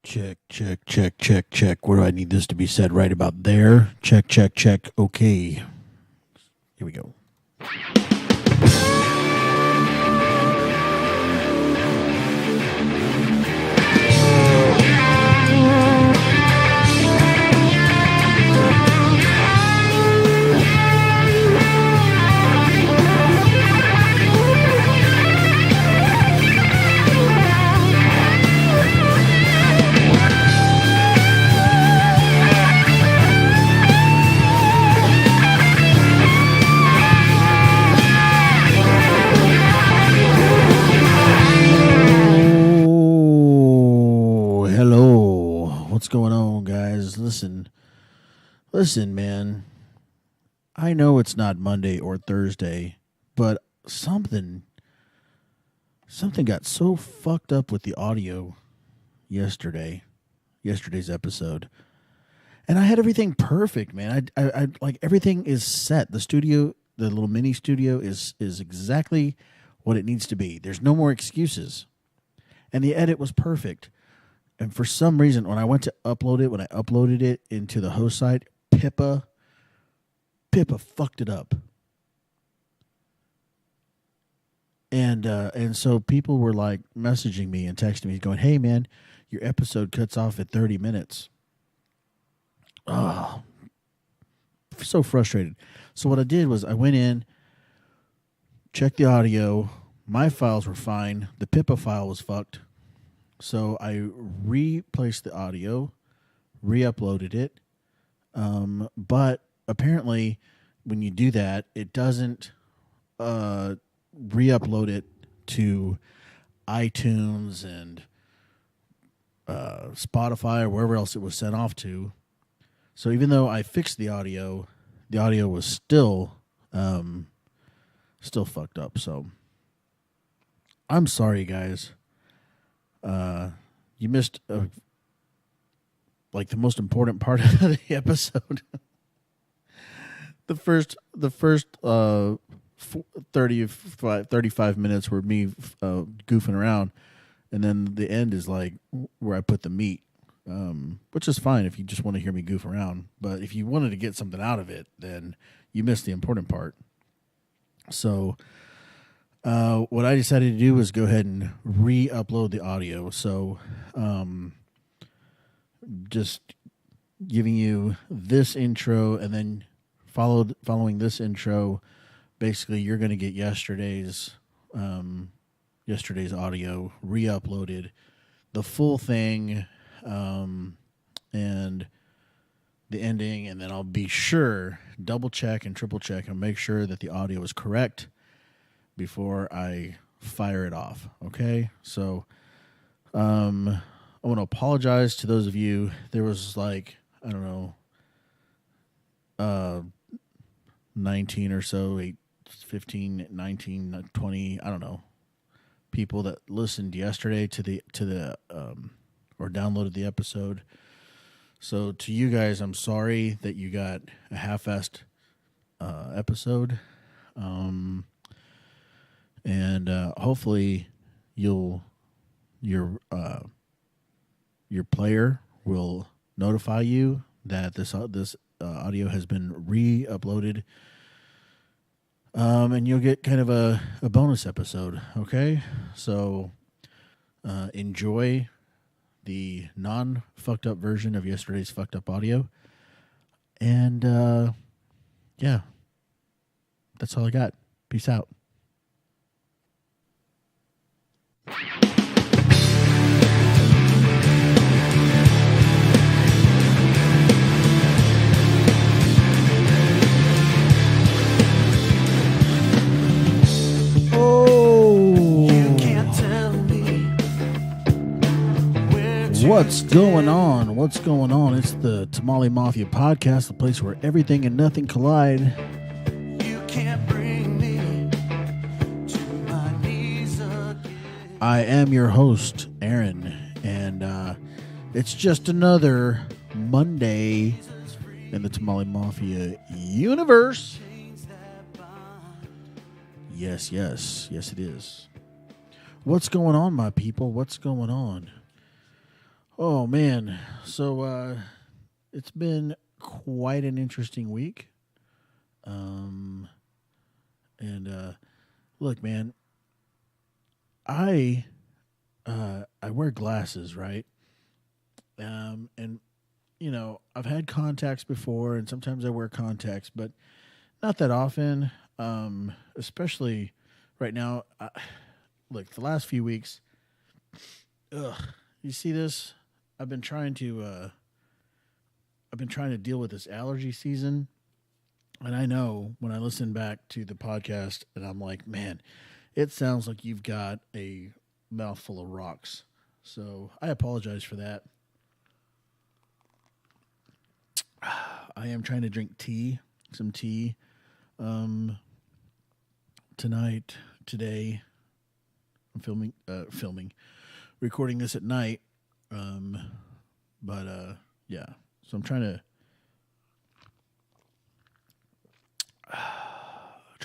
Check, check, check, check, check. Where do I need this to be said? Right about there. Check, check, check. Okay. Here we go. What's going on, guys? Listen, man. I know it's not Monday or Thursday, but something got so fucked up with the audio yesterday's episode. And I had everything perfect, man. I like everything is set. The studio, the little mini studio is exactly what it needs to be. There's no more excuses. And the edit was perfect. And for some reason, when I uploaded it into the host site, Pippa fucked it up. And so people were like messaging me and texting me going, "Hey man, your episode cuts off at 30 minutes." Oh, so frustrated. So what I did was I went in, checked the audio. My files were fine. The Pippa file was fucked. So I replaced the audio, re-uploaded it, but apparently when you do that, it doesn't re-upload it to iTunes and Spotify or wherever else it was sent off to. So even though I fixed the audio was still fucked up. So I'm sorry, guys. You missed like the most important part of the episode. the first 35 minutes were me goofing around, and then the end is like where I put the meat, which is fine if you just want to hear me goof around. But if you wanted to get something out of it, then you missed the important part. So what I decided to do was go ahead and re-upload the audio. So just giving you this intro, and then following this intro, basically you're going to get yesterday's audio re-uploaded, the full thing, and the ending, and then I'll be sure, double check and triple check and make sure that the audio is correct before I fire it off, okay? So I want to apologize to those of you. There was like, I don't know, 19 or so, 15, 19, 20, I don't know, people that listened yesterday to the or downloaded the episode. So to you guys, I'm sorry that you got a half-assed episode. And hopefully your player will notify you that this audio has been re-uploaded, and you'll get kind of a bonus episode. Okay, so enjoy the non-fucked up version of yesterday's fucked up audio, and yeah, that's all I got. Peace out. What's going on? What's going on? It's the Tamale Mafia podcast, the place where everything and nothing collide. You can't bring me to my knees again. I am your host, Aaron, and it's just another Monday in the Tamale Mafia universe. Yes, it is. What's going on, my people? What's going on? Oh man, so it's been quite an interesting week. Um, and look, man, I I wear glasses, right? And I've had contacts before, and sometimes I wear contacts, but not that often. Especially right now. Look, the last few weeks. Ugh, you see this? I've been trying to uh, I've been trying to deal with this allergy season. And I know when I listen back to the podcast and I'm like, man, it sounds like you've got a mouthful of rocks. So I apologize for that. I am trying to drink tea, some tea, um, tonight, today. I'm recording this at night. Um, but yeah. So I'm trying to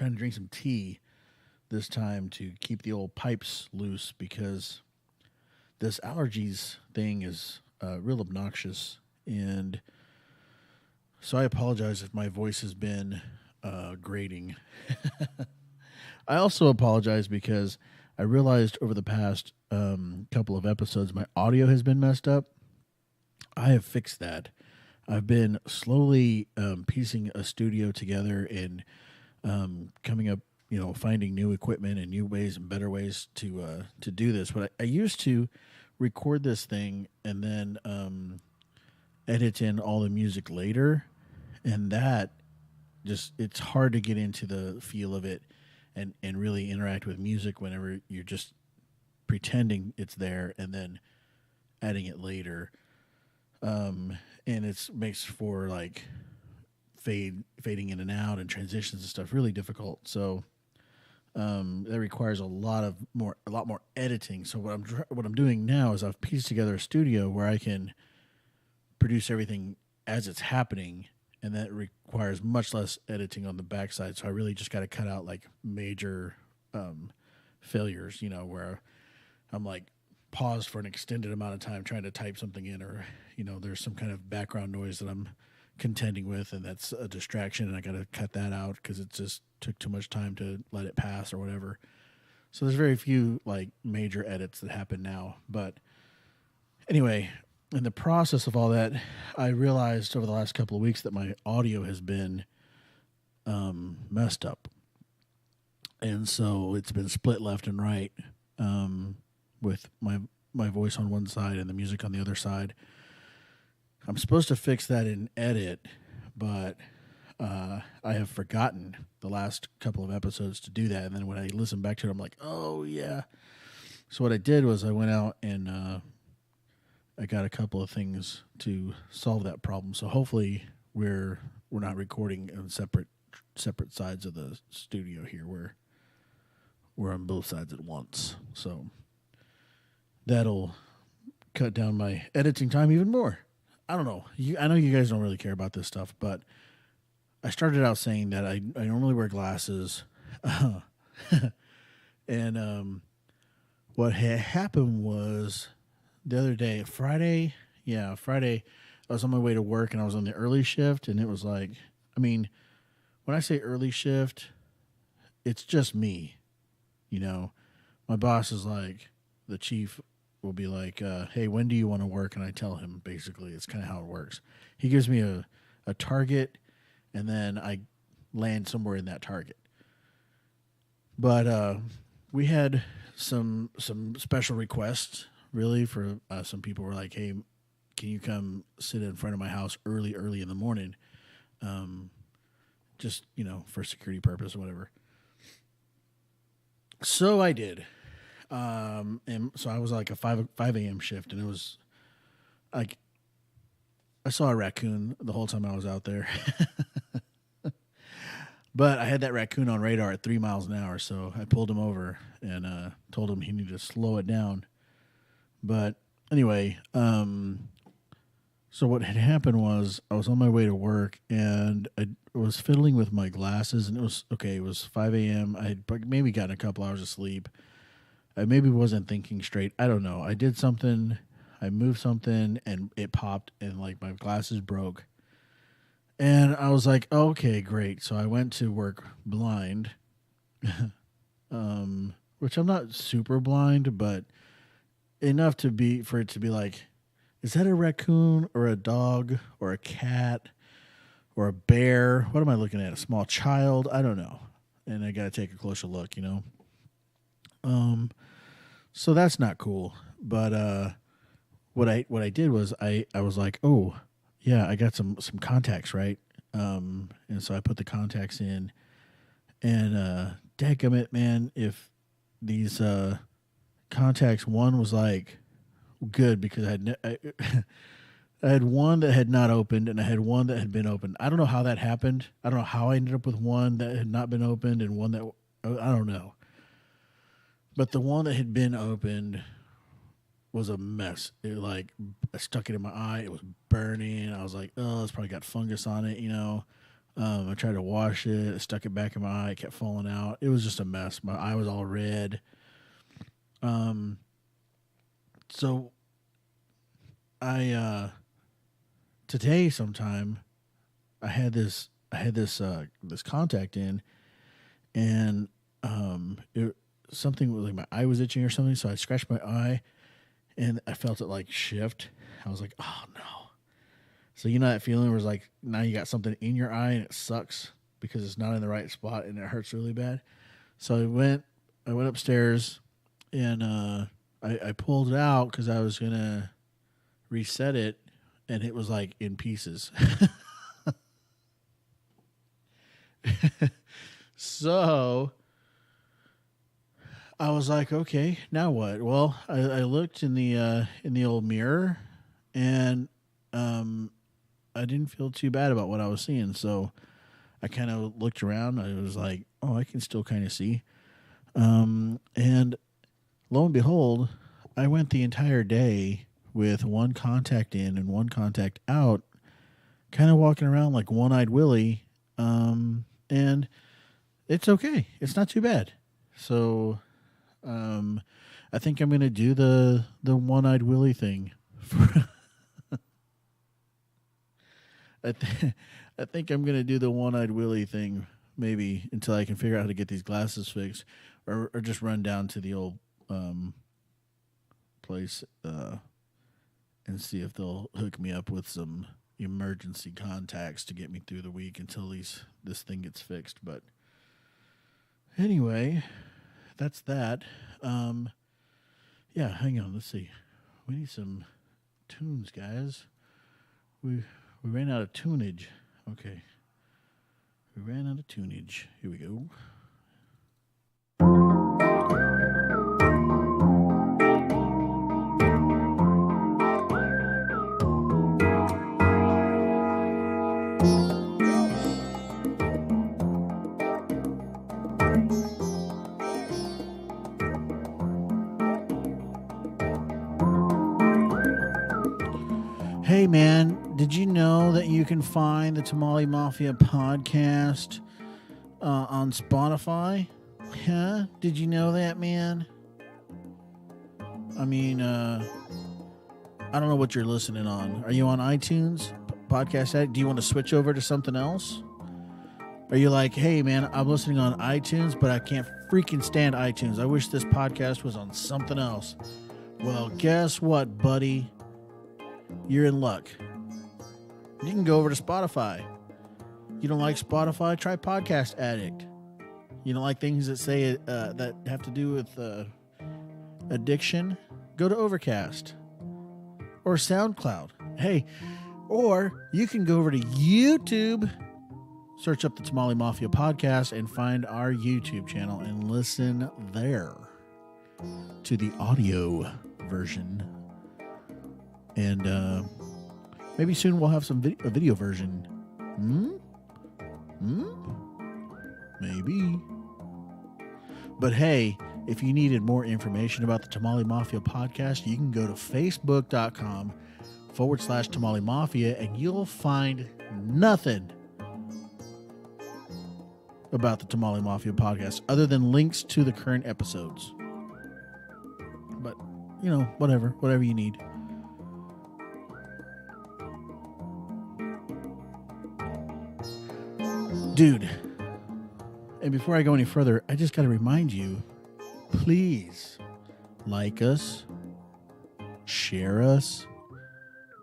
drink some tea this time to keep the old pipes loose because this allergies thing is real obnoxious. And so I apologize if my voice has been grating. I also apologize because I realized over the past couple of episodes my audio has been messed up. I have fixed that. I've been slowly piecing a studio together and coming up, finding new equipment and new ways and better ways to do this. But I used to record this thing and then edit in all the music later, and that just it's hard to get into the feel of it and really interact with music whenever you're just pretending it's there and then adding it later. And it makes for like fading in and out and transitions and stuff really difficult. So that requires a lot more editing. So what I'm doing now is I've pieced together a studio where I can produce everything as it's happening, and that requires much less editing on the backside. So I really just got to cut out like major failures, where I'm like paused for an extended amount of time trying to type something in, or there's some kind of background noise that I'm contending with, and that's a distraction, and I got to cut that out because it just took too much time to let it pass or whatever. So there's very few like major edits that happen now. But anyway, in the process of all that, I realized over the last couple of weeks that my audio has been messed up, and so it's been split left and right, with my voice on one side and the music on the other side. I'm supposed to fix that in edit, but I have forgotten the last couple of episodes to do that. And then when I listen back to it, I'm like, oh yeah. So what I did was I went out and I got a couple of things to solve that problem. So hopefully we're not recording on separate sides of the studio here. We're on both sides at once. So that'll cut down my editing time even more. I don't know. I know you guys don't really care about this stuff, but I started out saying that I normally wear glasses. And what had happened was the other day, Friday, I was on my way to work and I was on the early shift, and it was like, I mean, when I say early shift, it's just me. My boss is like, the chief will be like, hey, when do you want to work? And I tell him, basically, it's kind of how it works. He gives me a target, and then I land somewhere in that target. But we had some special requests, really, for some people were like, hey, can you come sit in front of my house early in the morning? Just, for security purpose or whatever. So I did. And so I was like a 5 a.m. shift, and it was like I saw a raccoon the whole time I was out there. But I had that raccoon on radar at 3 miles an hour, so I pulled him over and told him he needed to slow it down. But anyway, so what had happened was I was on my way to work, and I was fiddling with my glasses, and it was 5 a.m. I had maybe gotten a couple hours of sleep. I maybe wasn't thinking straight. I don't know. I did something. I moved something and it popped and like my glasses broke. And I was like, okay, great. So I went to work blind, which I'm not super blind, but enough to be for it to be like, is that a raccoon or a dog or a cat or a bear? What am I looking at? A small child? I don't know. And I got to take a closer look, you know. So that's not cool. But what I did was I was like, oh yeah, I got some contacts, right? And so I put the contacts in, and dadgummit, man, if these contacts, one was like good because I had one that had not opened and I had one that had been opened. I don't know how that happened. I don't know how I ended up with one that had not been opened and one that I don't know. But the one that had been opened was a mess. It like I stuck it in my eye. It was burning. I was like, oh, it's probably got fungus on it, you know. I tried to wash it. I stuck it back in my eye. It kept falling out. It was just a mess. My eye was all red. So I today sometime I had this this contact in, and something was like my eye was itching or something, so I scratched my eye and I felt it like shift. I was like, oh no. So you know that feeling where it's like now you got something in your eye and it sucks because it's not in the right spot and it hurts really bad. So I went upstairs and I pulled it out because I was gonna reset it, and it was like in pieces. So I was like, okay, now what? Well, I looked in the old mirror, and I didn't feel too bad about what I was seeing. So I kind of looked around. I was like, oh, I can still kind of see. And lo and behold, I went the entire day with one contact in and one contact out, kind of walking around like one-eyed Willie. And it's okay. It's not too bad. So, I think I'm gonna do the one-eyed Willie thing. I think I'm gonna do the one-eyed Willie thing maybe until I can figure out how to get these glasses fixed, or just run down to the old place and see if they'll hook me up with some emergency contacts to get me through the week until this thing gets fixed. But anyway, that's that. Yeah, hang on. Let's see. We need some tunes, guys. We ran out of tunage. Okay. We ran out of tunage. Here we go. Hey man, did you know that you can find the Tamale Mafia podcast on Spotify? Huh? Did you know that, man? I mean, I don't know what you're listening on. Are you on iTunes? Podcast Addict? Do you want to switch over to something else? Are you like, hey man, I'm listening on iTunes, but I can't freaking stand iTunes. I wish this podcast was on something else. Well, guess what, buddy? You're in luck. You can go over to Spotify. You don't like Spotify? Try Podcast Addict. You don't like things that say that have to do with addiction? Go to Overcast or SoundCloud. Hey, or you can go over to YouTube, search up the Tamale Mafia podcast, and find our YouTube channel and listen there to the audio version. And maybe soon we'll have a video version. Maybe. But hey, if you needed more information about the Tamale Mafia podcast, you can go to facebook.com/Tamale Mafia and you'll find nothing about the Tamale Mafia podcast other than links to the current episodes. But, whatever you need. Dude, and before I go any further, I just got to remind you, please like us, share us,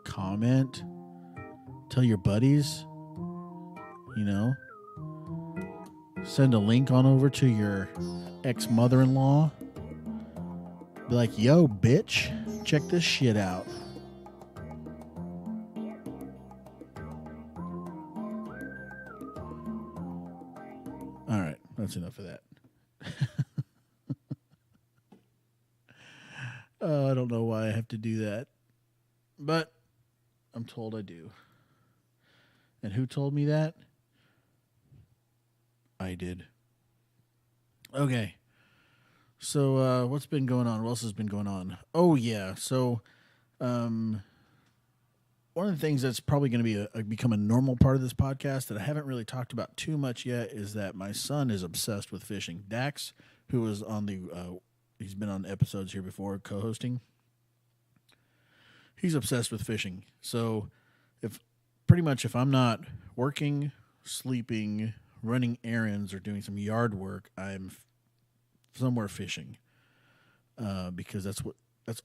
comment, tell your buddies, you know, send a link on over to your ex-mother-in-law. Be like, yo, bitch, check this shit out. All right, that's enough of that. I don't know why I have to do that, but I'm told I do. And who told me that? I did. Okay. So what's been going on? What else has been going on? Oh yeah. So one of the things that's probably going to be become a normal part of this podcast that I haven't really talked about too much yet is that my son is obsessed with fishing. Dax, who was on he's been on episodes here before, co-hosting. He's obsessed with fishing. So if I'm not working, sleeping, running errands, or doing some yard work, I'm somewhere fishing, because that's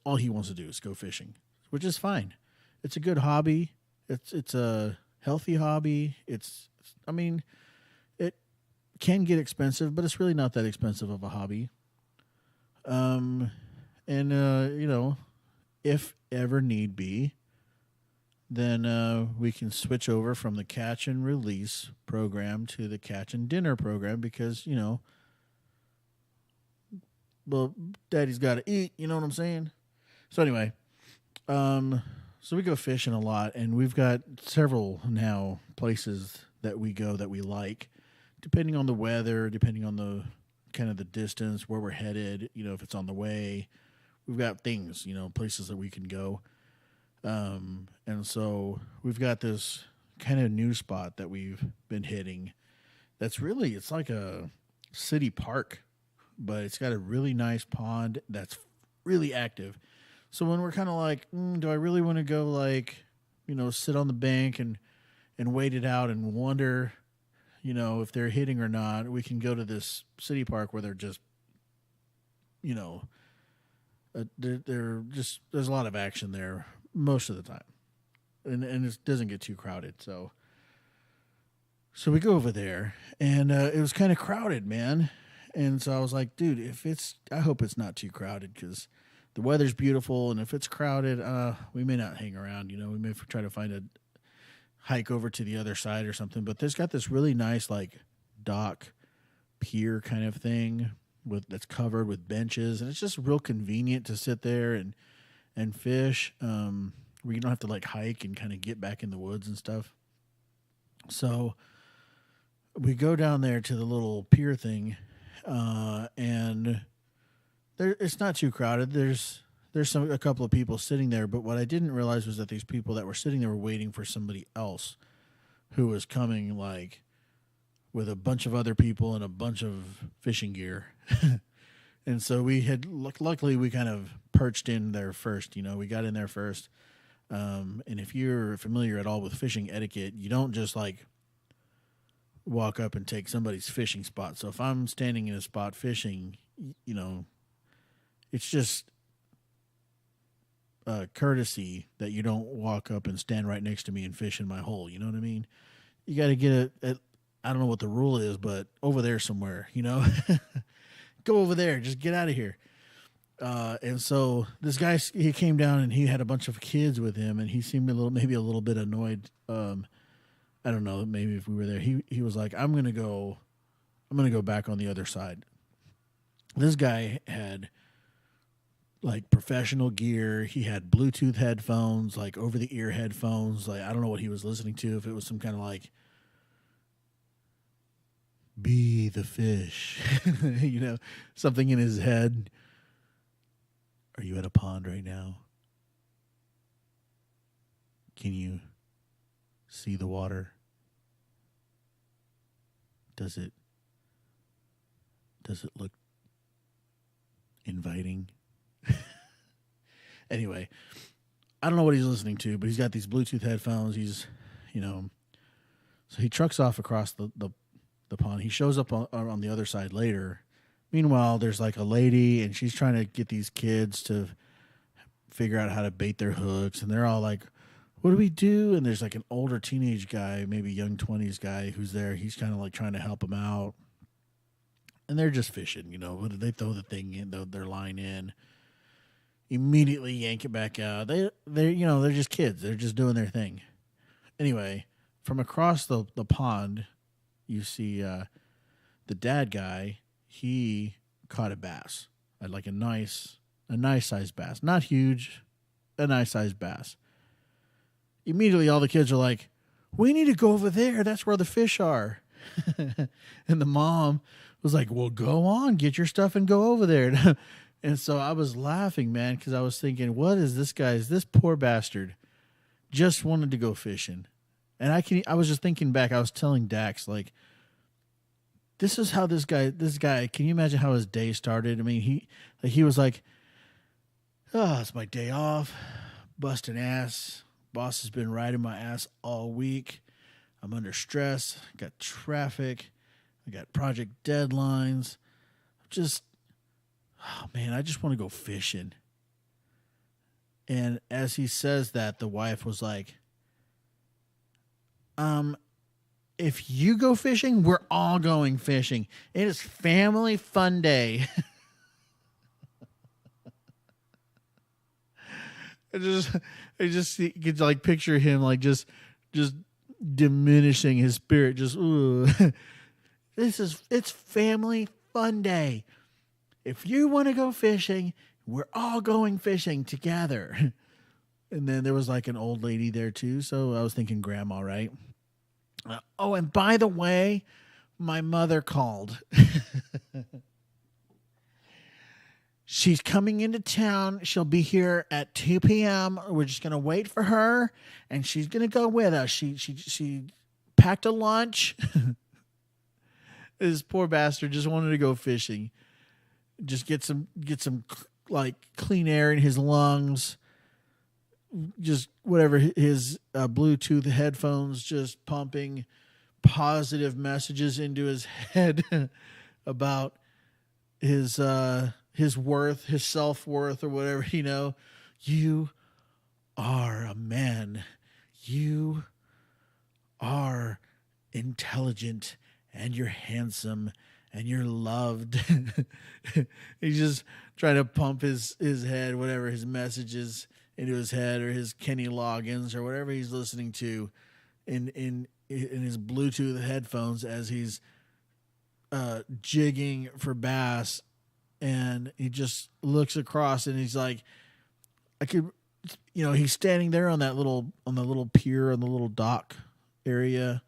all he wants to do is go fishing, which is fine. It's a good hobby. It's a healthy hobby. I mean, it can get expensive, but it's really not that expensive of a hobby. And if ever need be, then we can switch over from the catch and release program to the catch and dinner program because, well, daddy's got to eat, you know what I'm saying? So anyway, so we go fishing a lot, and we've got several now places that we go that we like, depending on the weather, depending on the kind of the distance, where we're headed, if it's on the way. We've got things, places that we can go. And so we've got this kind of new spot that we've been hitting. It's like a city park, but it's got a really nice pond that's really active. So when we're kind of like, do I really want to go sit on the bank and wait it out and wonder, if they're hitting or not, we can go to this city park where they're just, they're just, there's a lot of action there most of the time. And it doesn't get too crowded. So we go over there, and it was kind of crowded, man. And so I was like, dude, I hope it's not too crowded because the weather's beautiful. And if it's crowded, we may not hang around. We may try to find a hike over to the other side or something. But there's got this really nice dock pier kind of thing that's covered with benches, and it's just real convenient to sit there and fish. Where you don't have to hike and kind of get back in the woods and stuff. So we go down there to the little pier thing, and it's not too crowded. There's a couple of people sitting there, but what I didn't realize was that these people that were sitting there were waiting for somebody else who was coming with a bunch of other people and a bunch of fishing gear. And so luckily we kind of perched in there first. We got in there first. And if you're familiar at all with fishing etiquette, you don't just walk up and take somebody's fishing spot. So if I'm standing in a spot fishing, it's just courtesy that you don't walk up and stand right next to me and fish in my hole. You know what I mean? You got to get I don't know what the rule is, but over there somewhere, go over there, just get out of here. And so this guy, he came down and he had a bunch of kids with him, and he seemed maybe a little bit annoyed. I don't know, maybe if we were there, he was like, I'm going to go back on the other side. This guy had professional gear. He had Bluetooth headphones, over the ear headphones. I don't know what he was listening to. If it was some kind of be the fish, something in his head. Are you at a pond right now? Can you see the water? Does it look inviting? Anyway, I don't know what he's listening to, but he's got these Bluetooth headphones. He's, so he trucks off across the the pond. He shows up on the other side later. Meanwhile, there's like a lady, and she's trying to get these kids to figure out how to bait their hooks, and they're all like, what do we do? And there's like an older teenage guy, maybe young 20s guy who's there. He's kind of like trying to help them out. And they're just fishing, They throw the thing in, their line in, immediately yank it back out. They're just kids. They're just doing their thing. Anyway, from across the pond, you see the dad guy. He caught a bass, like a nice sized bass, not huge, a nice sized bass. Immediately, all the kids are like, "We need to go over there. That's where the fish are." And the mom was like, "Well, go on, get your stuff and go over there." And so I was laughing, man, because I was thinking, what is this poor bastard just wanted to go fishing. And I was just thinking back, I was telling Dax, like, this is how this guy, can you imagine how his day started? I mean, he was like, oh, it's my day off, busting ass. Boss has been riding my ass all week. I'm under stress. I got traffic. I got project deadlines. Oh man, I just want to go fishing. And as he says that, the wife was like, if you go fishing, we're all going fishing. It is family fun day. I just could like picture him like just diminishing his spirit. Just ooh. It's family fun day. If you want to go fishing, we're all going fishing together. And then there was like an old lady there too, so I was thinking grandma, right? Oh, and by the way, my mother called. She's coming into town. She'll be here at 2 p.m. We're just going to wait for her, and she's going to go with us. She packed a lunch. This poor bastard just wanted to go fishing. Just get some like clean air in his lungs. Just whatever, his Bluetooth headphones just pumping positive messages into his head about his worth, his self-worth or whatever, You are a man. You are intelligent and you're handsome and you're loved. He's just trying to pump his head, whatever his messages into his head, or his Kenny Loggins or whatever he's listening to in his Bluetooth headphones as he's jigging for bass. And he just looks across and he's like, he's standing there on the little pier, on the little dock area.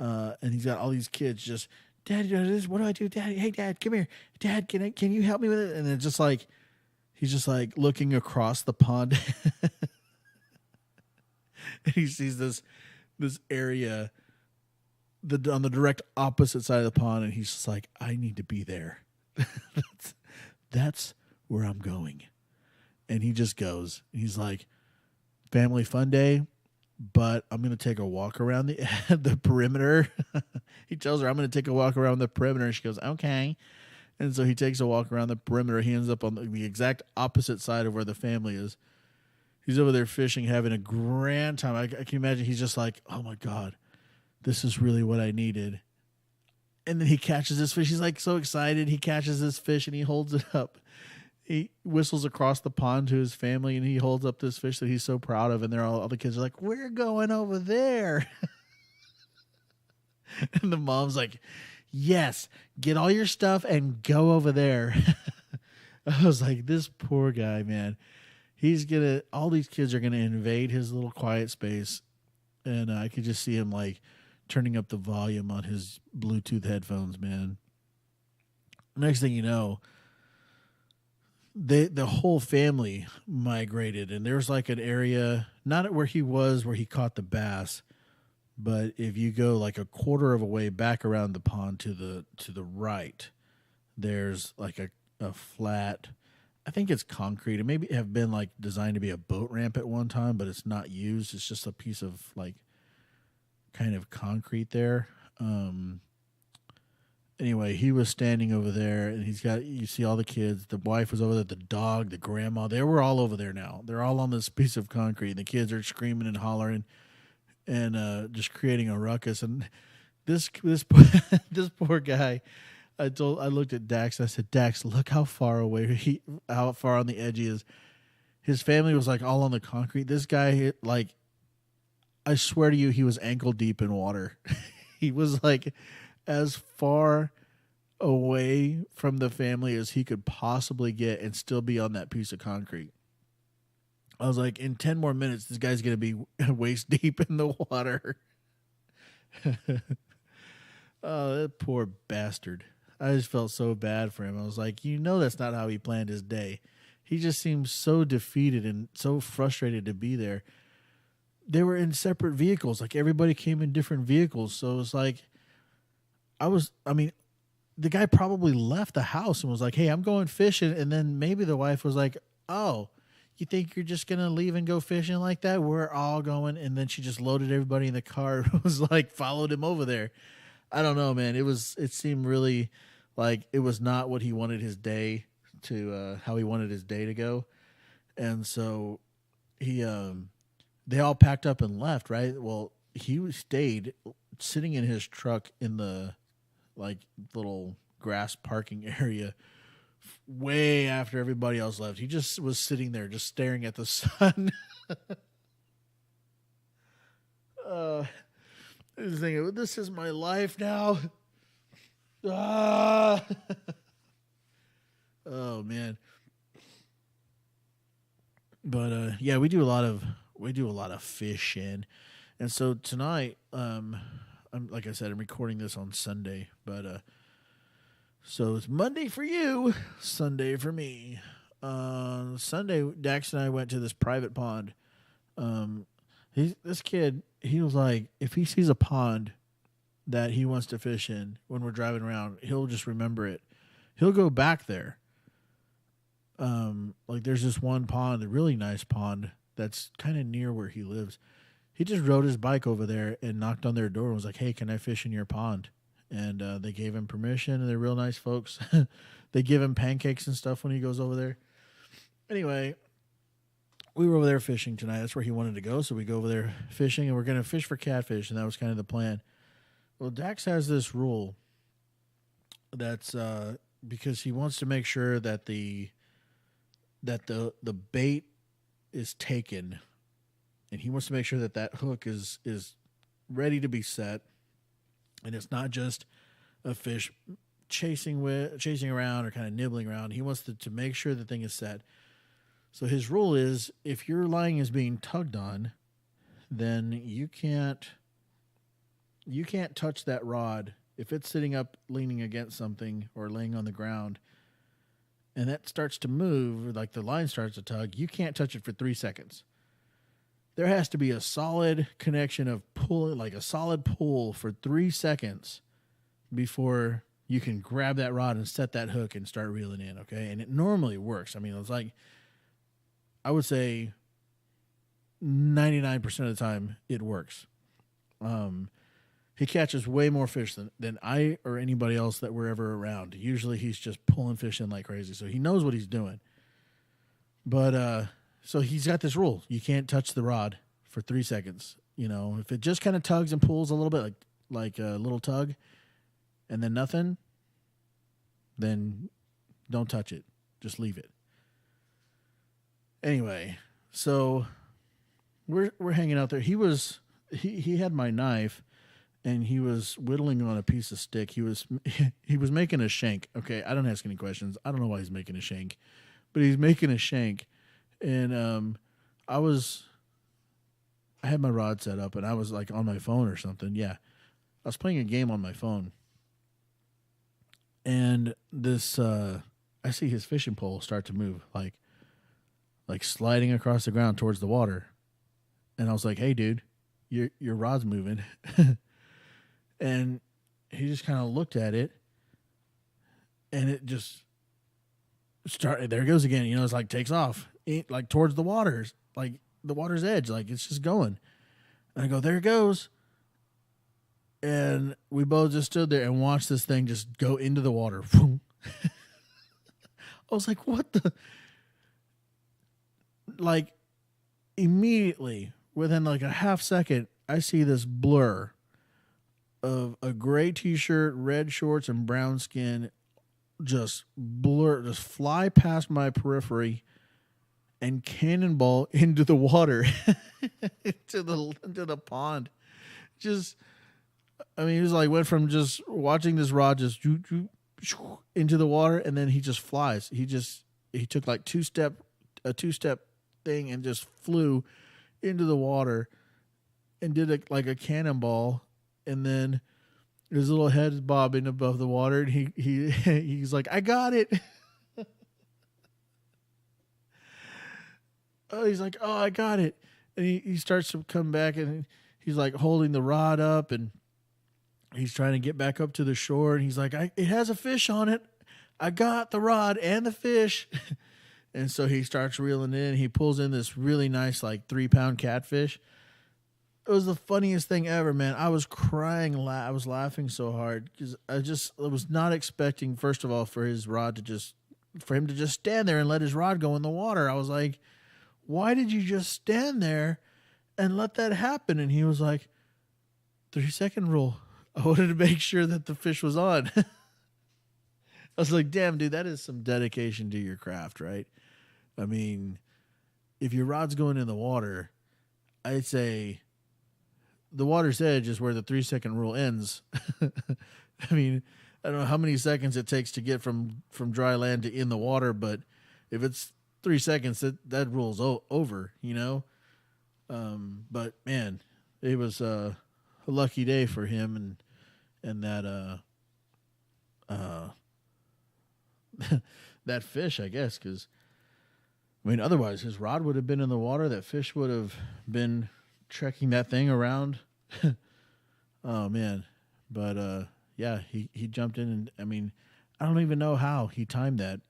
And he's got all these kids just, Daddy, what do I do? Daddy, hey, Dad, come here. Dad, can you help me with it? And it's just like, he's just like looking across the pond. And he sees this area on the direct opposite side of the pond. And he's just like, I need to be there. That's where I'm going. And he just goes. He's like, family fun day, but I'm going to take a walk around the perimeter. He tells her, I'm going to take a walk around the perimeter. And she goes, okay. And so he takes a walk around the perimeter. He ends up on the exact opposite side of where the family is. He's over there fishing, having a grand time. I can imagine he's just like, oh my God, this is really what I needed. And then he catches this fish. He's like so excited. He catches this fish and he holds it up. He whistles across the pond to his family and he holds up this fish that he's so proud of. And all the kids are like, we're going over there. And the mom's like, yes, get all your stuff and go over there. I was like, this poor guy, man. All these kids are going to invade his little quiet space. And I could just see him like turning up the volume on his Bluetooth headphones, man. Next thing you know, the whole family migrated, and there's like an area, not at where he caught the bass, but if you go like a quarter of a way back around the pond to the right, there's like a flat, I think it's concrete. It maybe have been like designed to be a boat ramp at one time, but it's not used. It's just a piece of like kind of concrete there. Anyway, he was standing over there, and you see all the kids. The wife was over there, the dog, the grandma. They were all over there now. They're all on this piece of concrete. And the kids are screaming and hollering and just creating a ruckus. And this this poor guy, I looked at Dax. And I said, Dax, look how far away how far on the edge he is. His family was like all on the concrete. This guy, like, I swear to you, he was ankle deep in water. He was like as far away from the family as he could possibly get and still be on that piece of concrete. I was like, in 10 more minutes, this guy's going to be waist deep in the water. Oh, that poor bastard. I just felt so bad for him. I was like, that's not how he planned his day. He just seemed so defeated and so frustrated to be there. They were in separate vehicles. Like, everybody came in different vehicles. So it was like, the guy probably left the house and was like, hey, I'm going fishing. And then maybe the wife was like, oh, you think you're just going to leave and go fishing like that? We're all going. And then she just loaded everybody in the car and was like, followed him over there. I don't know, man. It seemed really like it was not what he wanted his day to, how he wanted his day to go. And so they all packed up and left, right? Well, he stayed sitting in his truck in the like little grass parking area way after everybody else left. He just was sitting there just staring at the sun. Thinking, this is my life now. Ah. Oh man. But yeah, we do a lot of fishing. And so tonight, like I said, I'm recording this on Sunday, but so it's Monday for you, Sunday for me. Sunday, Dax and I went to this private pond. This kid, he was like, if he sees a pond that he wants to fish in when we're driving around, he'll just remember it. He'll go back there. Like there's this one pond, a really nice pond that's kind of near where he lives. He just rode his bike over there and knocked on their door and was like, hey, can I fish in your pond? And they gave him permission, and they're real nice folks. They give him pancakes and stuff when he goes over there. Anyway, we were over there fishing tonight. That's where he wanted to go, so we go over there fishing, and we're going to fish for catfish, and that was kind of the plan. Well, Dax has this rule that's because he wants to make sure that the bait is taken, and he wants to make sure that that hook is ready to be set, and it's not just a fish chasing around or kind of nibbling around. He wants to make sure the thing is set. So his rule is, if your line is being tugged on, then you can't touch that rod. If it's sitting up leaning against something or laying on the ground and that starts to move, like the line starts to tug, you can't touch it for 3 seconds. There has to be a solid connection of pull, like a solid pull for 3 seconds before you can grab that rod and set that hook and start reeling in, okay? And it normally works. I mean, it's like, I would say 99% of the time it works. He catches way more fish than I or anybody else that we're ever around. Usually he's just pulling fish in like crazy, so he knows what he's doing. But so he's got this rule: you can't touch the rod for 3 seconds. You know, if it just kind of tugs and pulls a little bit, like a little tug, and then nothing, then don't touch it. Just leave it. Anyway, so we're hanging out there. He had my knife, and he was whittling on a piece of stick. He was making a shank. Okay, I don't ask any questions. I don't know why he's making a shank, but he's making a shank. And I had my rod set up, and I was like on my phone or something. Yeah, I was playing a game on my phone, and this I see his fishing pole start to move, like sliding across the ground towards the water. And I was like, "Hey, dude, your rod's moving." And he just kind of looked at it, and it just started. There it goes again. You know, it's like takes off, like towards the waters, like the water's edge, like it's just going. And I go, there it goes. And we both just stood there and watched this thing just go into the water. I was like, what the? Like, immediately, within like a half second, I see this blur of a gray t-shirt, red shorts, and brown skin just fly past my periphery and cannonball into the water, into the pond. Just, I mean, he was like, went from just watching this rod just into the water, and then he just flies. He took like a two-step thing and just flew into the water and did like a cannonball, and then his little head is bobbing above the water, and he's like, I got it. Oh, he's like, oh, I got it. And he starts to come back, and he's like holding the rod up, and he's trying to get back up to the shore, and he's like, it has a fish on it. I got the rod and the fish. And so he starts reeling in. He pulls in this really nice, like 3-pound catfish. It was the funniest thing ever, man. I was crying. I was laughing so hard because I was not expecting, first of all, for him to just stand there and let his rod go in the water. I was like, why did you just stand there and let that happen? And he was like, 3-second rule. I wanted to make sure that the fish was on. I was like, damn, dude, that is some dedication to your craft, right? I mean, if your rod's going in the water, I'd say the water's edge is where the 3-second rule ends. I mean, I don't know how many seconds it takes to get from dry land to in the water, but if it's 3 seconds, that rule's over, you know? But man, it was a lucky day for him and that that fish, I guess, because I mean, otherwise his rod would have been in the water. That fish would have been trekking that thing around. Oh man, but yeah, he jumped in, and I mean, I don't even know how he timed that,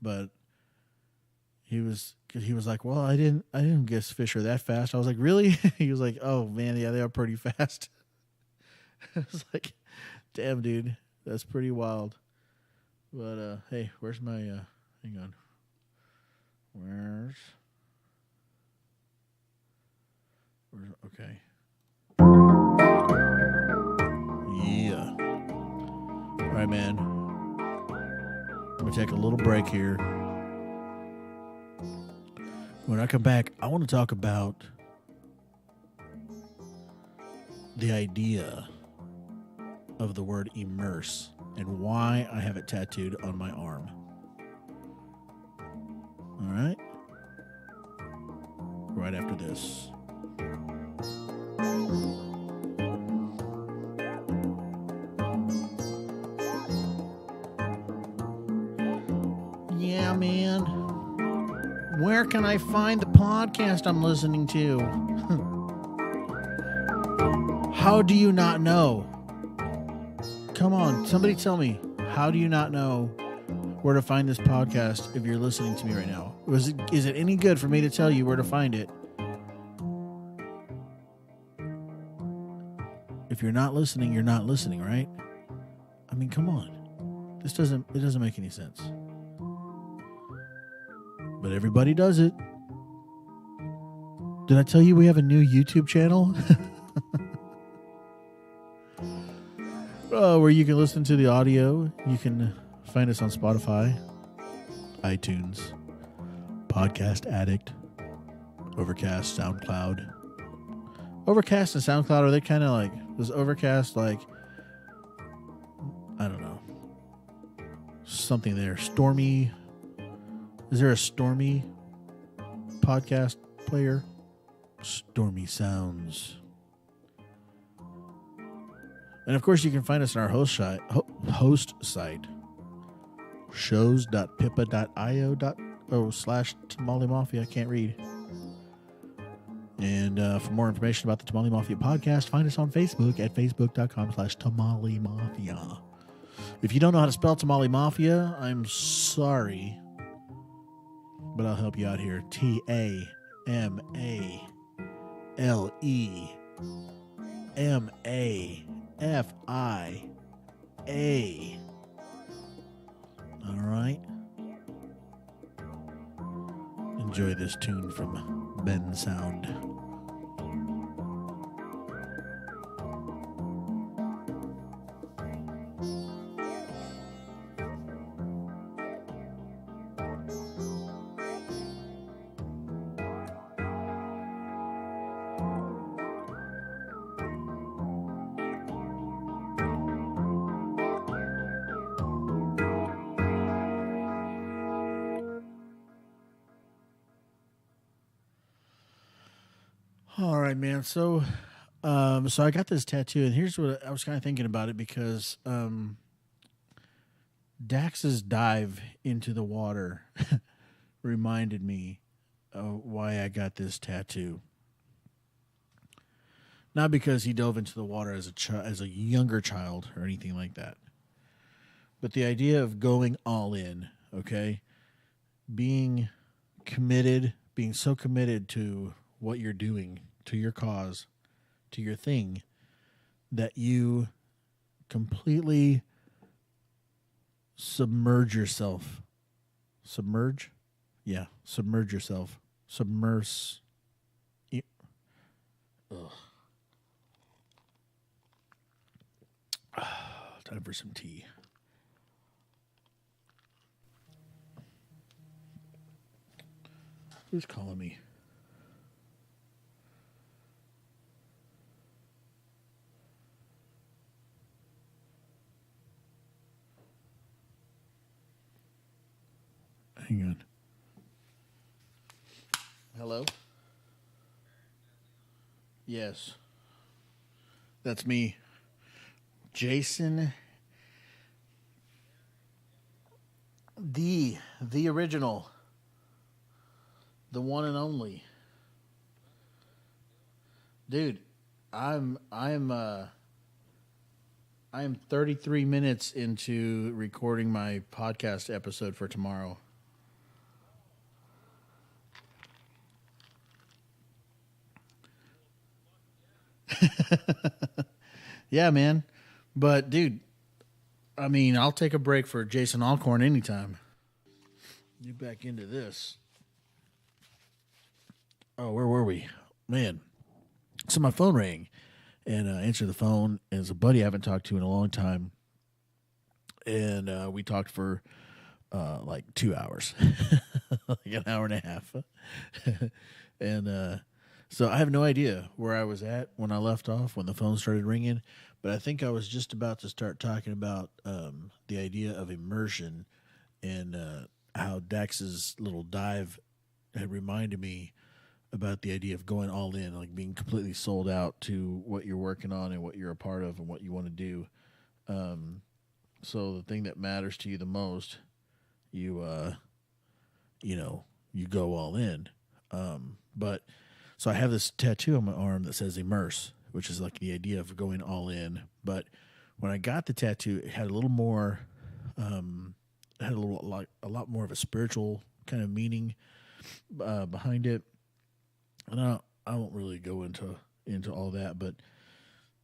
but he was like, well, I didn't guess fish are that fast. I was like, really? He was like, oh man, yeah, they are pretty fast. I was like, damn, dude, that's pretty wild. But hey, where's my hang on. Where's okay. Yeah. All right, man. I'm gonna take a little break here. When I come back, I want to talk about the idea of the word immerse and why I have it tattooed on my arm. All right? Right after this. Yeah, man. Where can I find the podcast I'm listening to? How do you not know? Come on, somebody tell me. How do you not know where to find this podcast if you're listening to me right now? Is it any good for me to tell you where to find it? If you're not listening, you're not listening, right? I mean, come on. It doesn't make any sense. But everybody does it. Did I tell you we have a new YouTube channel? Where you can listen to the audio. You can find us on Spotify, iTunes, Podcast Addict, Overcast, SoundCloud. Overcast and SoundCloud, are they kind of like, was Overcast like, I don't know, something there? Stormy? Is there a Stormy podcast player? Stormy Sounds. And of course, you can find us on our host site, shows.pippa.io/Tamale Mafia. I can't read. And for more information about the Tamale Mafia podcast, find us on Facebook at facebook.com/Tamale Mafia. If you don't know how to spell Tamale Mafia, I'm sorry, but I'll help you out here. TAMALEMAFIA. FIA. All right. Enjoy this tune from Ben Sound. All right, man. So I got this tattoo, and here's what I was kind of thinking about it because Dax's dive into the water reminded me of why I got this tattoo. Not because he dove into the water as as a younger child or anything like that, but the idea of going all in. Okay, being committed, being so committed to what you're doing, to your cause, to your thing, that you completely submerge yourself. Submerge? Yeah, submerge yourself. Submerse. Ugh. Time for some tea. Who's calling me? Hang on. Hello? Yes. That's me. Jason. The original. The one and only. Dude, I am 33 minutes into recording my podcast episode for tomorrow. Yeah, man. But dude, I mean, I'll take a break for Jason Alcorn anytime. Get back into this. Oh, where were we? Man. So my phone rang, and I answered the phone, and it's a buddy I haven't talked to in a long time. And we talked for like 2 hours, like an hour and a half. And so I have no idea where I was at when I left off, when the phone started ringing. But I think I was just about to start talking about the idea of immersion and how Dax's little dive had reminded me about the idea of going all in, like being completely sold out to what you're working on and what you're a part of and what you want to do. So the thing that matters to you the most, you you go all in. But so I have this tattoo on my arm that says immerse, which is like the idea of going all in. But when I got the tattoo, it had a little more, had a lot more of a spiritual kind of meaning behind it. And I won't really go into all that, but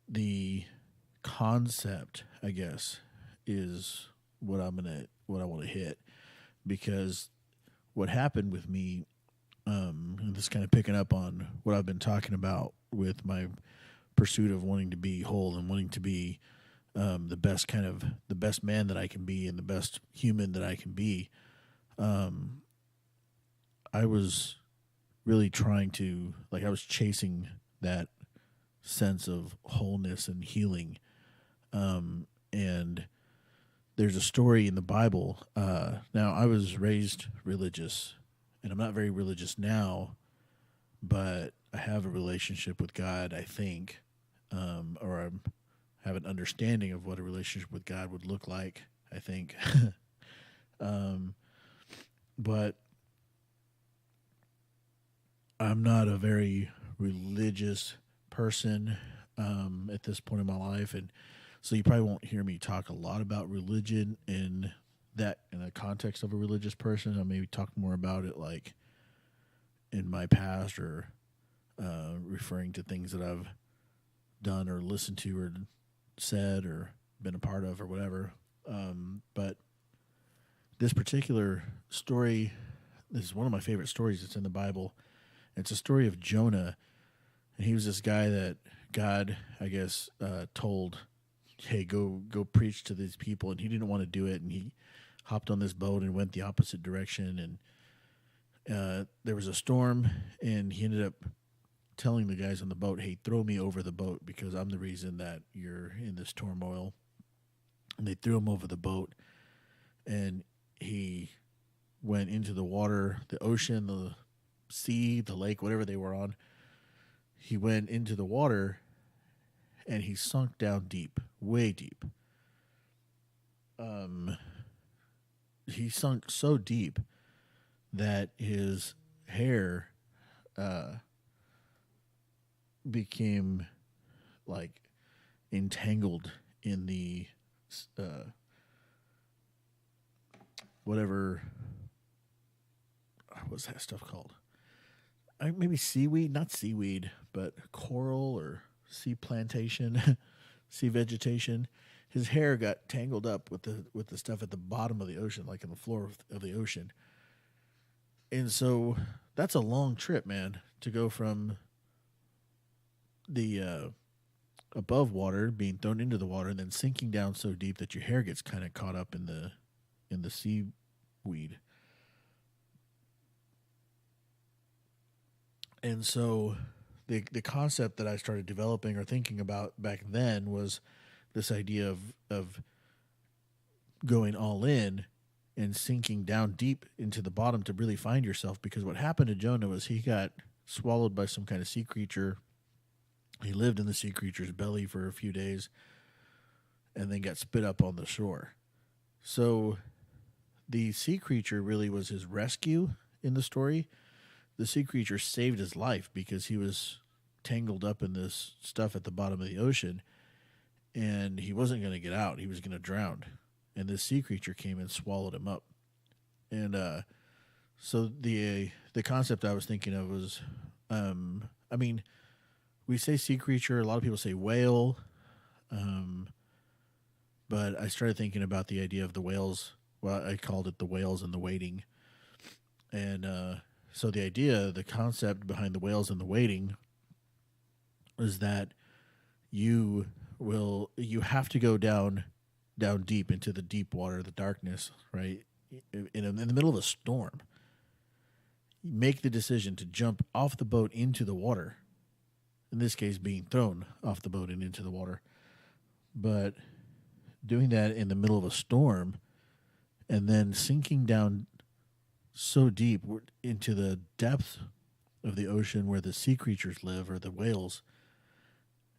the concept, I guess, is what I want to hit, because what happened with me, and this kind of picking up on what I've been talking about with my pursuit of wanting to be whole and wanting to be the best man that I can be and the best human that I can be. I was really trying to, like, I was chasing that sense of wholeness and healing. And there's a story in the Bible. Now, I was raised religious, and I'm not very religious now, but I have a relationship with God, I think, or I have an understanding of what a relationship with God would look like, I think. But I'm not a very religious person at this point in my life, and so you probably won't hear me talk a lot about religion in the context of a religious person. I'll maybe talk more about it like in my past, or referring to things that I've done or listened to or said or been a part of or whatever. But this particular story, this is one of my favorite stories that's in the Bible. It's a story of Jonah, and he was this guy that God, I guess, told, "Hey, go preach to these people," and he didn't want to do it, and he hopped on this boat and went the opposite direction, and there was a storm, and he ended up telling the guys on the boat, "Hey, throw me over the boat because I'm the reason that you're in this turmoil." And they threw him over the boat, and he went into the water, the ocean, the sea, the lake, whatever they were on. He went into the water, and he sunk down deep, way deep. He sunk so deep that his hair became like entangled in the whatever, what's that stuff called? Maybe seaweed, not seaweed, but coral or sea plantation, sea vegetation. His hair got tangled up with the stuff at the bottom of the ocean, like in the floor of the ocean. And so that's a long trip, man, to go from the above water being thrown into the water and then sinking down so deep that your hair gets kind of caught up in the seaweed. And so the concept that I started developing or thinking about back then was this idea of going all in and sinking down deep into the bottom to really find yourself. Because what happened to Jonah was he got swallowed by some kind of sea creature. He lived in the sea creature's belly for a few days and then got spit up on the shore. So the sea creature really was his rescue in the story. The sea creature saved his life because he was tangled up in this stuff at the bottom of the ocean, and he wasn't going to get out. He was going to drown. And this sea creature came and swallowed him up. And so the concept I was thinking of was, I mean, we say sea creature. A lot of people say whale. But I started thinking about the idea of the whales. Well, I called it the whales and the waiting. And so the idea, the concept behind the whales and the waiting is that you have to go down deep into the deep water, the darkness, right? In the middle of a storm. You make the decision to jump off the boat into the water. In this case, being thrown off the boat and into the water. But doing that in the middle of a storm and then sinking down so deep into the depths of the ocean where the sea creatures live, or the whales.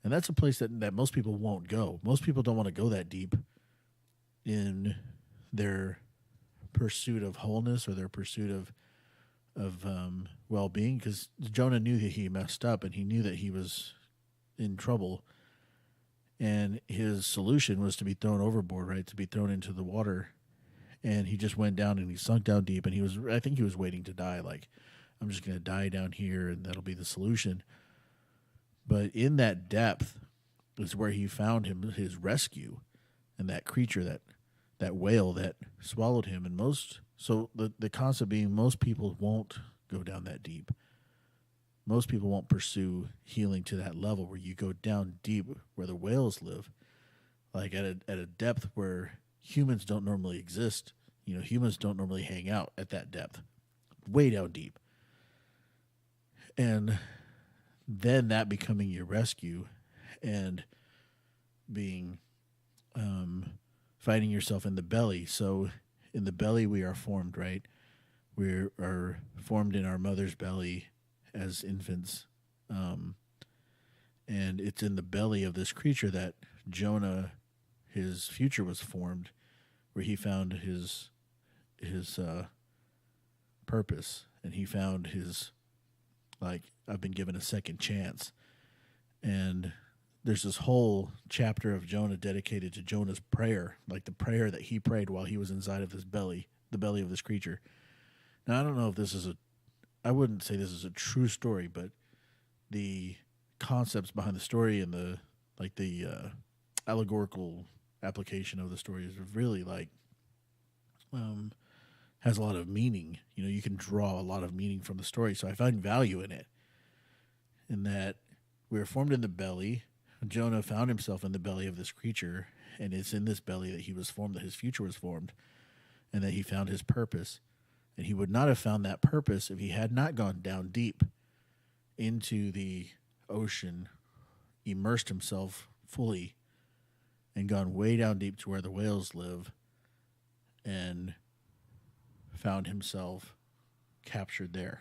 And that's a place that most people won't go. Most people don't want to go that deep in their pursuit of wholeness or their pursuit of well-being, because Jonah knew that he messed up and he knew that he was in trouble. And his solution was to be thrown overboard, right? To be thrown into the water. And he just went down and he sunk down deep, and I think he was waiting to die. Like, I'm just going to die down here and that'll be the solution. But in that depth is where he found his rescue, and that creature, that whale that swallowed him. And so the concept being, most people won't go down that deep. Most people won't pursue healing to that level where you go down deep where the whales live, like at a depth where humans don't normally exist. Humans don't normally hang out at that depth, way down deep. And then that becoming your rescue and being, finding yourself in the belly. So in the belly we are formed, right? We are formed in our mother's belly as infants. And it's in the belly of this creature that Jonah, his future was formed, where he found his purpose, and he found his, like, I've been given a second chance. And there's this whole chapter of Jonah dedicated to Jonah's prayer, like the prayer that he prayed while he was inside of his belly, the belly of this creature. Now, I don't know if I wouldn't say this is a true story, but the concepts behind the story and the allegorical application of the story is really like has a lot of meaning. You know, you can draw a lot of meaning from the story. So I find value in it. In that we were formed in the belly. Jonah found himself in the belly of this creature, and it's in this belly that he was formed, that his future was formed, and that he found his purpose. And he would not have found that purpose if he had not gone down deep into the ocean, immersed himself fully, and gone way down deep to where the whales live, and found himself captured there.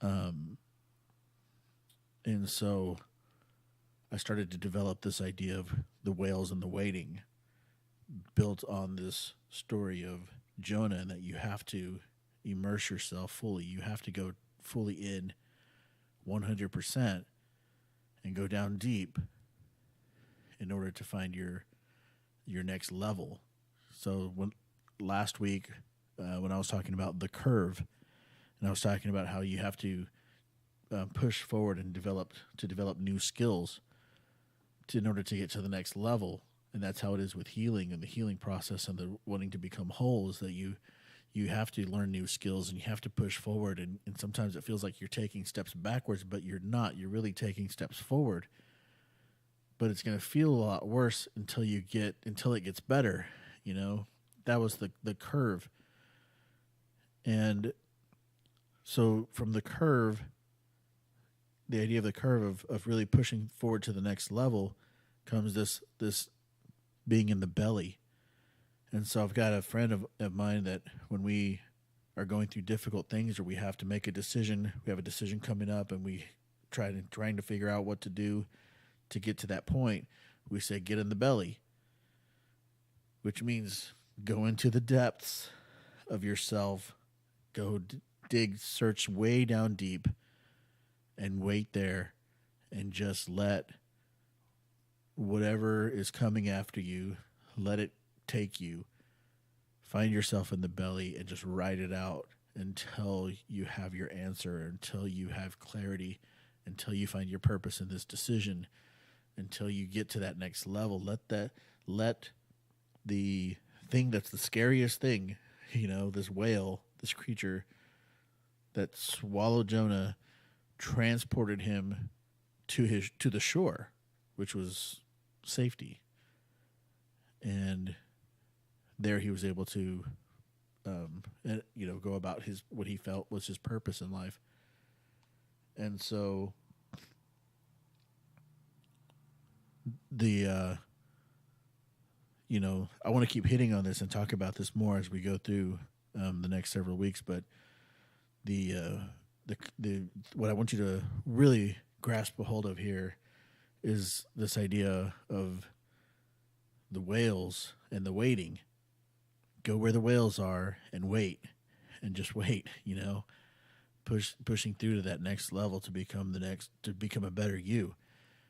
And so I started to develop this idea of the whales and the waiting, built on this story of Jonah, and that you have to immerse yourself fully. You have to go fully in 100% and go down deep in order to find your next level. So last week when I was talking about the curve, and I was talking about how you have to push forward and develop new skills in order to get to the next level. And that's how it is with healing and the healing process and the wanting to become whole, is that you have to learn new skills and you have to push forward. And sometimes it feels like you're taking steps backwards, but you're not. You're really taking steps forward. But it's going to feel a lot worse until it gets better. You know, that was the curve. And so from the curve, the idea of the curve of really pushing forward to the next level comes this being in the belly. And so I've got a friend of mine that when we are going through difficult things, or we have to make a decision, we have a decision coming up, and we trying to figure out what to do to get to that point, we say, get in the belly, which means go into the depths of yourself, go dig, search way down deep, and wait there, and just let whatever is coming after you, let it take you. Find yourself in the belly and just ride it out until you have your answer, until you have clarity, until you find your purpose in this decision, until you get to that next level. Let the thing that's the scariest thing, you know, this whale, this creature that swallowed Jonah, transported him to the shore, which was safety. And there he was able to go about what he felt was his purpose in life. And so I want to keep hitting on this and talk about this more as we go through the next several weeks, but the what I want you to really grasp a hold of here is this idea of the whales and the waiting. Go where the whales are and wait, and just wait, pushing through to that next level to become a better you,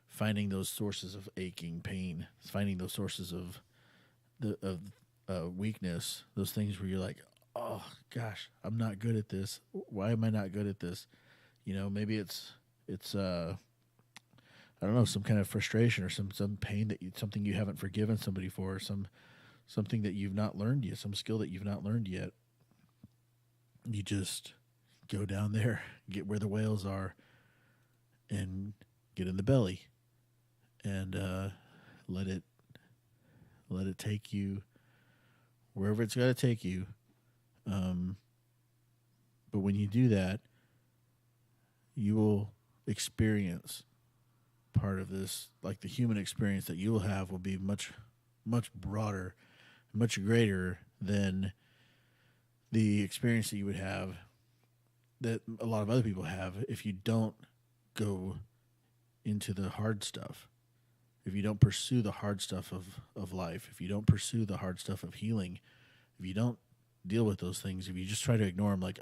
finding those sources of aching pain, finding those sources of weakness, those things where you're like, oh gosh, I'm not good at this. Why am I not good at this? Maybe it's I don't know, some kind of frustration or some pain something you haven't forgiven somebody for, or something that you've not learned yet, some skill that you've not learned yet. You just go down there, get where the whales are, and get in the belly, and let it take you wherever it's got to take you. But when you do that, you will experience part of this, like the human experience that you will have will be much, much broader, much greater than the experience that you would have, that a lot of other people have, if you don't go into the hard stuff, if you don't pursue the hard stuff of life, if you don't pursue the hard stuff of healing, if you don't deal with those things, if you just try to ignore them, like,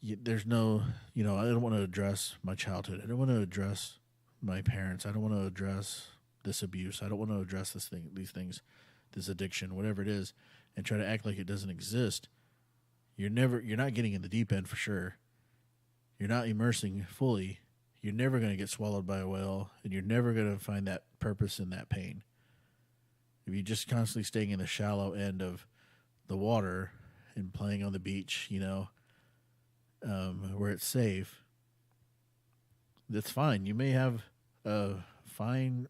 there's no, I don't want to address my childhood, I don't want to address my parents, I don't want to address this abuse, I don't want to address these things, this addiction, whatever it is, and try to act like it doesn't exist, you're not getting in the deep end for sure. You're not immersing fully. you're never going to get swallowed by a whale, and you're never going to find that purpose in that pain. If you're just constantly staying in the shallow end of the water and playing on the beach, where it's safe, that's fine. You may have a fine,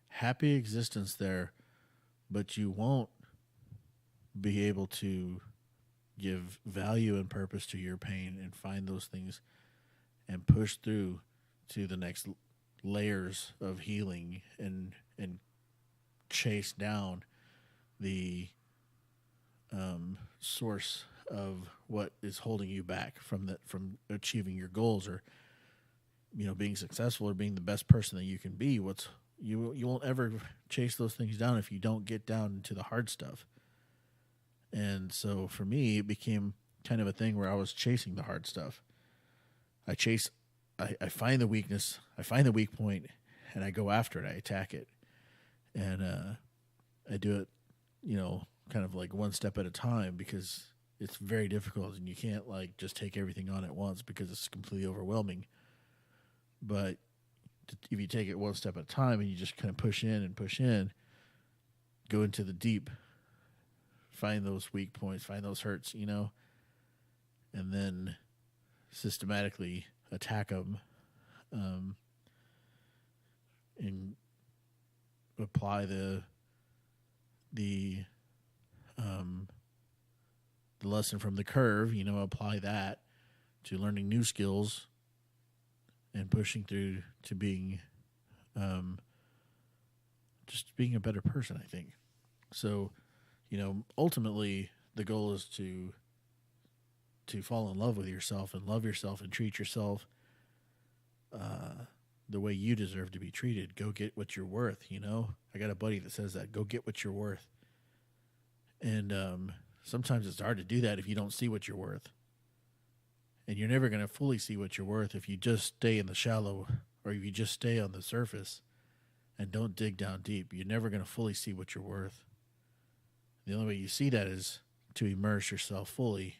happy existence there, but you won't be able to give value and purpose to your pain and find those things and push through to the next layers of healing and chase down the source of what is holding you back from achieving your goals, or being successful, or being the best person that you can be. You won't ever chase those things down if you don't get down into the hard stuff. And so for me, it became kind of a thing where I was chasing the hard stuff. I find the weakness, I find the weak point, and I go after it. I attack it, and I do it, kind of like one step at a time, because it's very difficult, and you can't like just take everything on at once because it's completely overwhelming. But if you take it one step at a time and you just kind of push in, go into the deep, find those weak points, find those hurts, and then systematically attack them, and apply the lesson from the curve, apply that to learning new skills and pushing through to being, just being a better person, I think. So, ultimately the goal is to fall in love with yourself and love yourself and treat yourself the way you deserve to be treated. Go get what you're worth. I got a buddy that says that, go get what you're worth. And sometimes it's hard to do that if you don't see what you're worth. And you're never going to fully see what you're worth if you just stay in the shallow, or if you just stay on the surface and don't dig down deep. You're never going to fully see what you're worth. The only way you see that is to immerse yourself fully.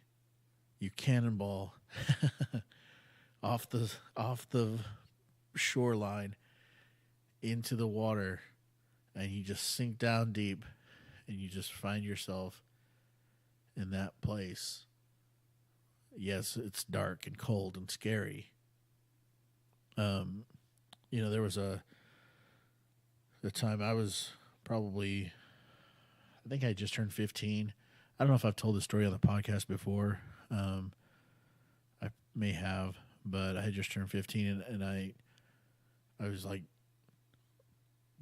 You cannonball off the shoreline into the water, and you just sink down deep, and you just find yourself in that place. Yes, it's dark and cold and scary. There was a time I was probably, I think I just turned 15. I don't know if I've told this story on the podcast before. I may have, but I had just turned 15, and I was like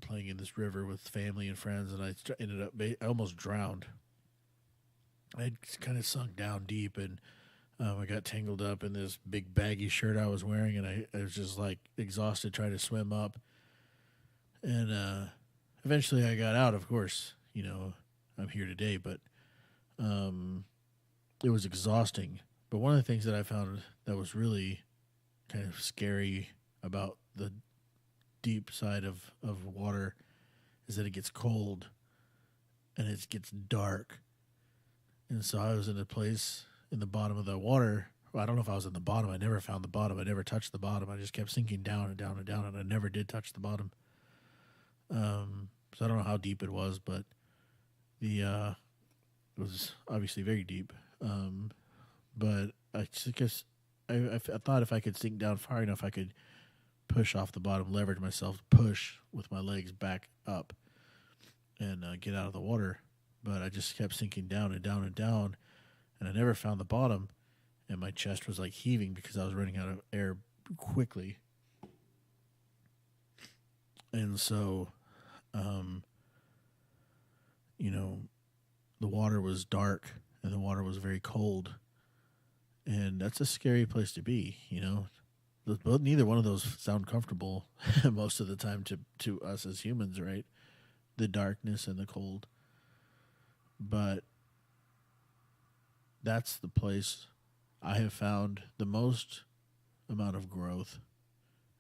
playing in this river with family and friends, and I ended up, I almost drowned. I had kind of sunk down deep, and I got tangled up in this big baggy shirt I was wearing, and I was just like exhausted trying to swim up. And eventually I got out, of course. I'm here today, but it was exhausting. But one of the things that I found that was really kind of scary about the deep side of water is that it gets cold and it gets dark. And so I was in a place in the bottom of the water. Well, I don't know if I was in the bottom. I never found the bottom. I never touched the bottom. I just kept sinking down and down and down, and I never did touch the bottom. So I don't know how deep it was, but it was obviously very deep. But I guess I thought if I could sink down far enough, I could push off the bottom, leverage myself, push with my legs back up, and get out of the water. But I just kept sinking down and down and down, and I never found the bottom, and my chest was like heaving because I was running out of air quickly. And so, the water was dark and the water was very cold, and that's a scary place to be. Neither one of those sound comfortable most of the time to us as humans, right? The darkness and the cold. But that's the place I have found the most amount of growth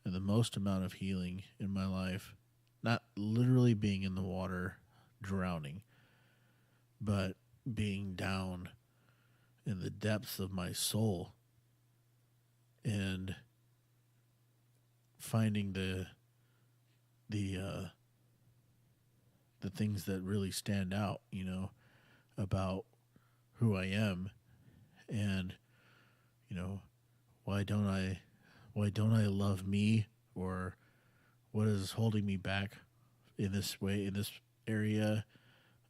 and the most amount of healing in my life. Not literally being in the water, drowning, but being down in the depths of my soul and finding the things that really stand out, about who I am, and why don't I love me, or what is holding me back in this way, in this area,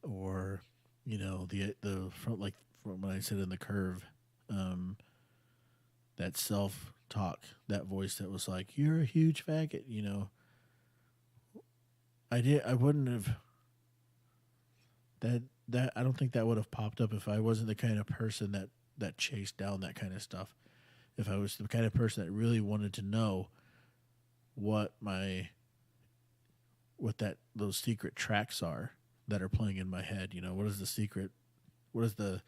or the front, like from when I sit in the curve, that self talk, that voice that was like, "You're a huge faggot," I wouldn't have that I don't think that would have popped up if I wasn't the kind of person that chased down that kind of stuff. If I was the kind of person that really wanted to know what those secret tracks are that are playing in my head, what is the secret, what is the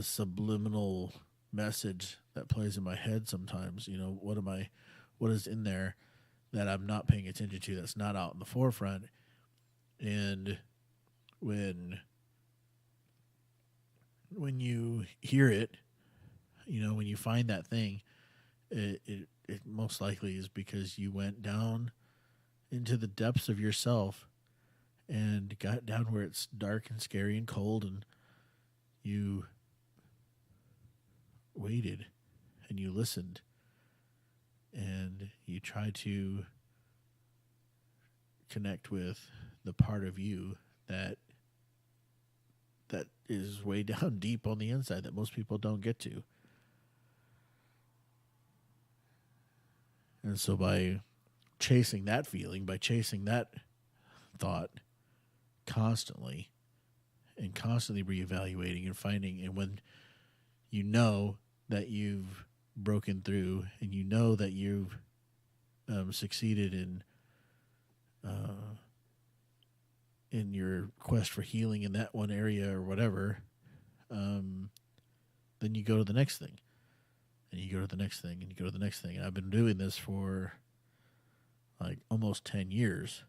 subliminal message that plays in my head sometimes, what is in there that I'm not paying attention to, that's not out in the forefront. And when you hear it, when you find that thing, it most likely is because you went down into the depths of yourself and got down where it's dark and scary and cold, and you waited and you listened and you tried to connect with the part of you that is way down deep on the inside that most people don't get to. And so by chasing that feeling, by chasing that thought constantly reevaluating and finding, and when you know that you've broken through and you know that you've succeeded in your quest for healing in that one area or whatever, then you go to the next thing, and you go to the next thing, and you go to the next thing. And I've been doing this for like almost 10 years.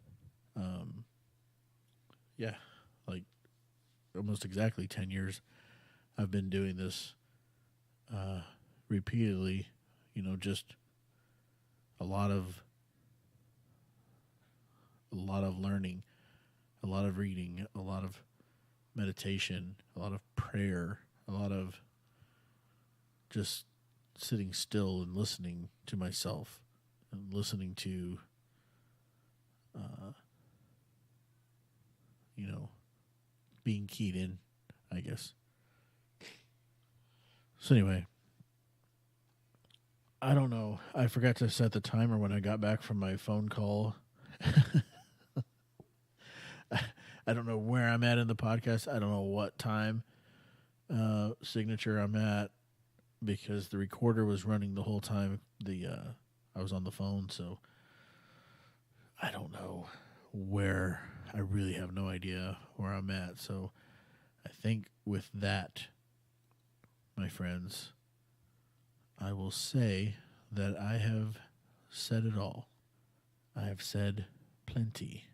Like almost exactly 10 years I've been doing this repeatedly, just a lot of learning, a lot of reading, a lot of meditation, a lot of prayer, a lot of just sitting still and listening to myself and listening to, being keyed in, I guess. So anyway, I don't know. I forgot to set the timer when I got back from my phone call. I don't know where I'm at in the podcast. I don't know what time signature I'm at, because the recorder was running the whole time I was on the phone. So I don't know where. I really have no idea where I'm at. So I think with that, my friends, I will say that I have said it all. I have said plenty.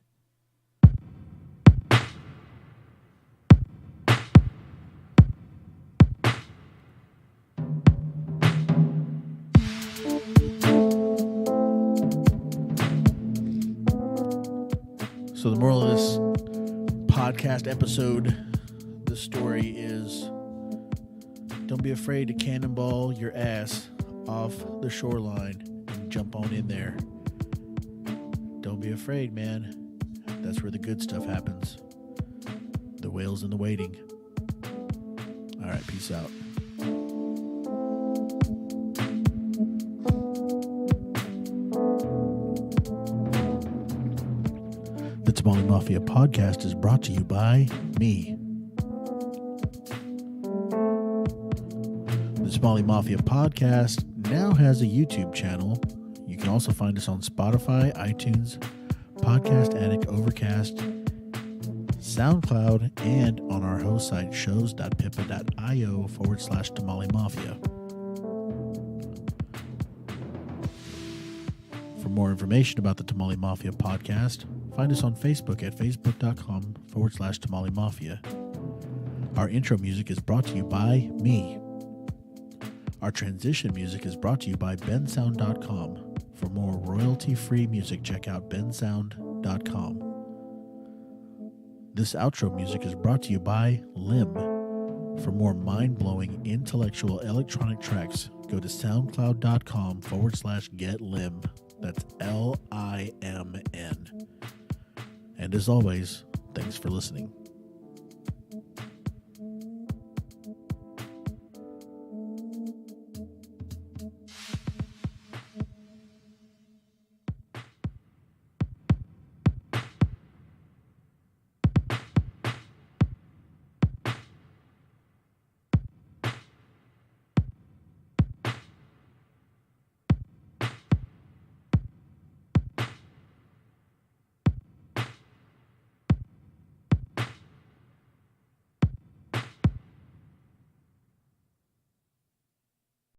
So the moral of this podcast episode, the story is, don't be afraid to cannonball your ass off the shoreline and jump on in there. Don't be afraid, man. That's where the good stuff happens. The whale's in the waiting. All right, peace out. The Tamale Mafia podcast is brought to you by me. The Tamale Mafia podcast now has a YouTube channel. You can also find us on Spotify, iTunes, Podcast Addict, Overcast, SoundCloud, and on our host site, shows.pippa.io/Tamale Mafia. For more information about the Tamale Mafia podcast, find us on Facebook at facebook.com/Tamale Mafia. Our intro music is brought to you by me. Our transition music is brought to you by bensound.com. For more royalty-free music, check out bensound.com. This outro music is brought to you by Lim. For more mind-blowing intellectual electronic tracks, go to soundcloud.com/getlim. That's LIMN. And as always, thanks for listening.